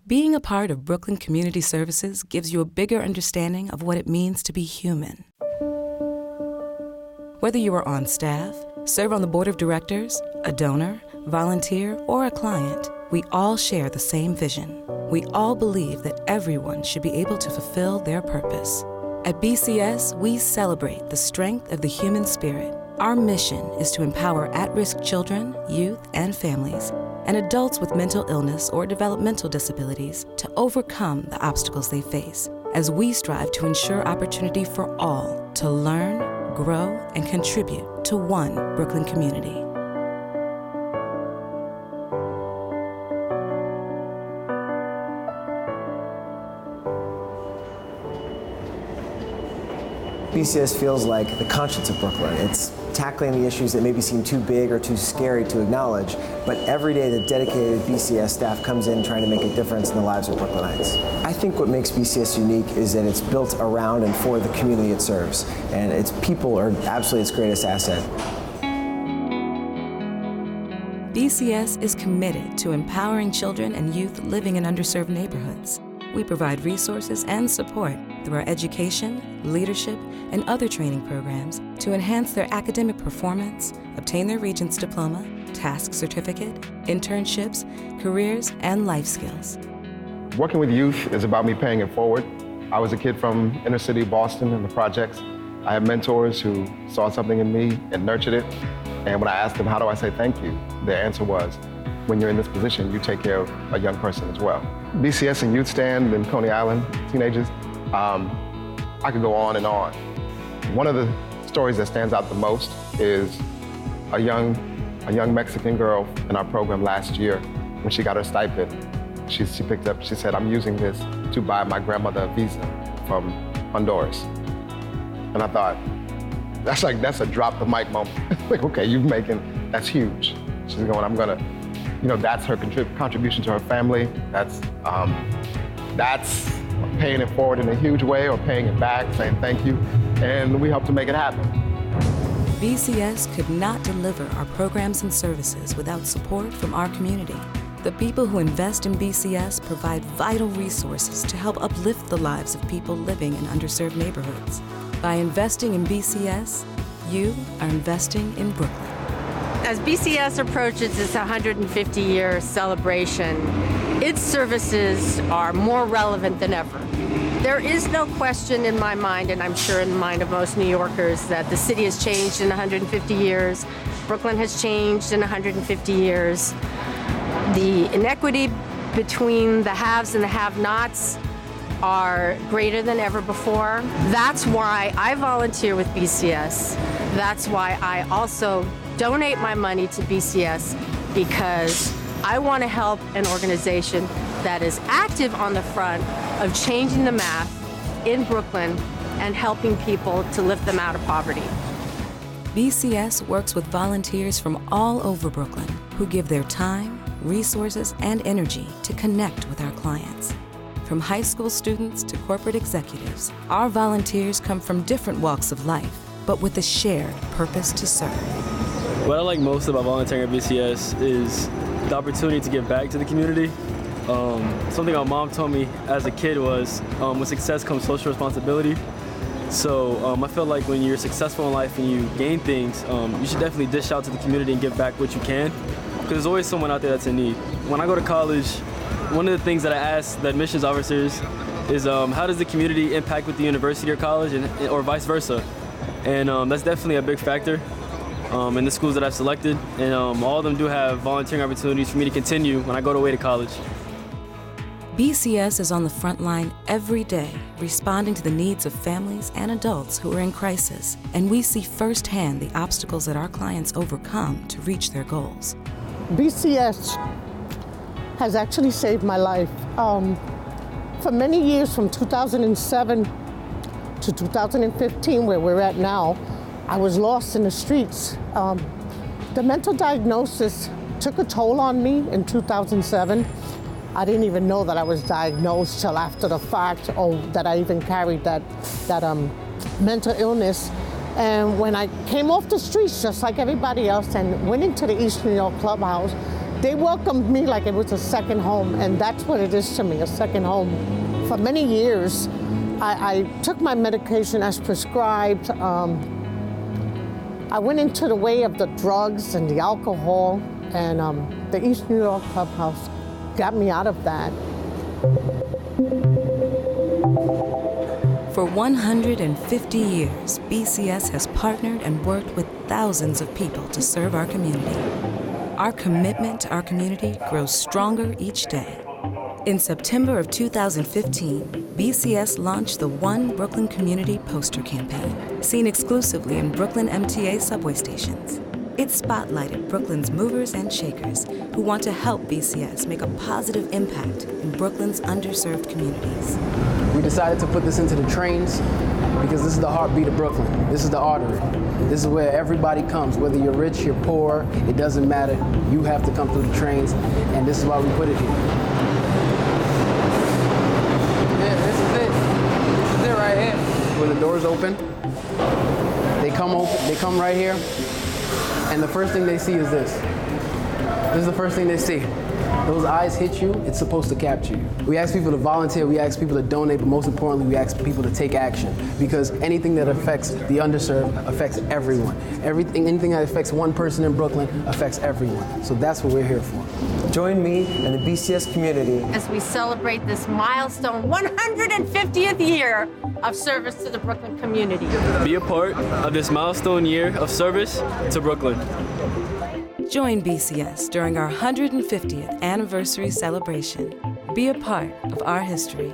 Being a part of Brooklyn Community Services gives you a bigger understanding of what it means to be human. Whether you are on staff, serve on the board of directors, a donor, volunteer, or a client, we all share the same vision. We all believe that everyone should be able to fulfill their purpose. At BCS, we celebrate the strength of the human spirit. Our mission is to empower at-risk children, youth, and families, and adults with mental illness or developmental disabilities to overcome the obstacles they face, as we strive to ensure opportunity for all to learn, grow, and contribute to one Brooklyn community. BCS feels like the conscience of Brooklyn. It's tackling the issues that maybe seem too big or too scary to acknowledge, but every day the dedicated BCS staff comes in trying to make a difference in the lives of Brooklynites. I think what makes BCS unique is that it's built around and for the community it serves, and its people are absolutely its greatest asset. BCS is committed to empowering children and youth living in underserved neighborhoods. We provide resources and support through our education, leadership, and other training programs to enhance their academic performance, obtain their Regents diploma, task certificate, internships, careers, and life skills. Working with youth is about me paying it forward. I was a kid from inner city Boston in the projects. I had mentors who saw something in me and nurtured it. And when I asked them, how do I say thank you? Their answer was, when you're in this position, you take care of a young person as well. BCS and Youth Stand in Coney Island, teenagers, I could go on and on. One of the stories that stands out the most is a young Mexican girl in our program last year. When she got her stipend, she said, I'm using this to buy my grandmother a visa from Honduras. And I thought, that's a drop the mic moment. Like, okay, that's huge. She's going, that's her contribution to her family. That's paying it forward in a huge way or paying it back, saying thank you, and we hope to make it happen. BCS could not deliver our programs and services without support from our community. The people who invest in BCS provide vital resources to help uplift the lives of people living in underserved neighborhoods. By investing in BCS, you are investing in Brooklyn. As BCS approaches its 150-year celebration, its services are more relevant than ever. There is no question in my mind, and I'm sure in the mind of most New Yorkers, that the city has changed in 150 years. Brooklyn has changed in 150 years. The inequity between the haves and the have-nots are greater than ever before. That's why I volunteer with BCS. That's why I also donate my money to BCS, because I want to help an organization that is active on the front of changing the math in Brooklyn and helping people to lift them out of poverty. BCS works with volunteers from all over Brooklyn who give their time, resources, and energy to connect with our clients. From high school students to corporate executives, our volunteers come from different walks of life, but with a shared purpose to serve. What I like most about volunteering at BCS is the opportunity to give back to the community. Something my mom told me as a kid was, with success comes social responsibility. So I feel like when you're successful in life and you gain things, you should definitely dish out to the community and give back what you can, because there's always someone out there that's in need. When I go to college, one of the things that I ask the admissions officers is how does the community impact with the university or college, or vice versa? And that's definitely a big factor in the schools that I've selected. And all of them do have volunteering opportunities for me to continue when I go away to college. BCS is on the front line every day, responding to the needs of families and adults who are in crisis, and we see firsthand the obstacles that our clients overcome to reach their goals. BCS has actually saved my life. For many years, from 2007 to 2015, where we're at now, I was lost in the streets. The mental diagnosis took a toll on me in 2007. I didn't even know that I was diagnosed till after the fact, or that I even carried that mental illness. And when I came off the streets, just like everybody else, and went into the East New York clubhouse, They welcomed me like it was a second home, and that's what it is to me, a second home. For many years, I took my medication as prescribed. I went into the way of the drugs and the alcohol, and the East New York Clubhouse got me out of that. For 150 years, BCS has partnered and worked with thousands of people to serve our community. Our commitment to our community grows stronger each day. In September of 2015, BCS launched the One Brooklyn Community poster campaign, seen exclusively in Brooklyn MTA subway stations. It spotlighted Brooklyn's movers and shakers who want to help BCS make a positive impact in Brooklyn's underserved communities. We decided to put this into the trains because this is the heartbeat of Brooklyn. This is the artery. This is where everybody comes, whether you're rich, you're poor, it doesn't matter. You have to come through the trains, and this is why we put it here. Yeah, this is it. This is it right here. When the doors open, they come right here, and the first thing they see is this. This is the first thing they see. Those eyes hit you, it's supposed to capture you. We ask people to volunteer, we ask people to donate, but most importantly, we ask people to take action, because anything that affects the underserved affects everyone. Anything that affects one person in Brooklyn affects everyone. So that's what we're here for. Join me and the BCS community As we celebrate this milestone 150th year of service to the Brooklyn community. Be a part of this milestone year of service to Brooklyn. Join BCS during our 150th anniversary celebration. Be a part of our history.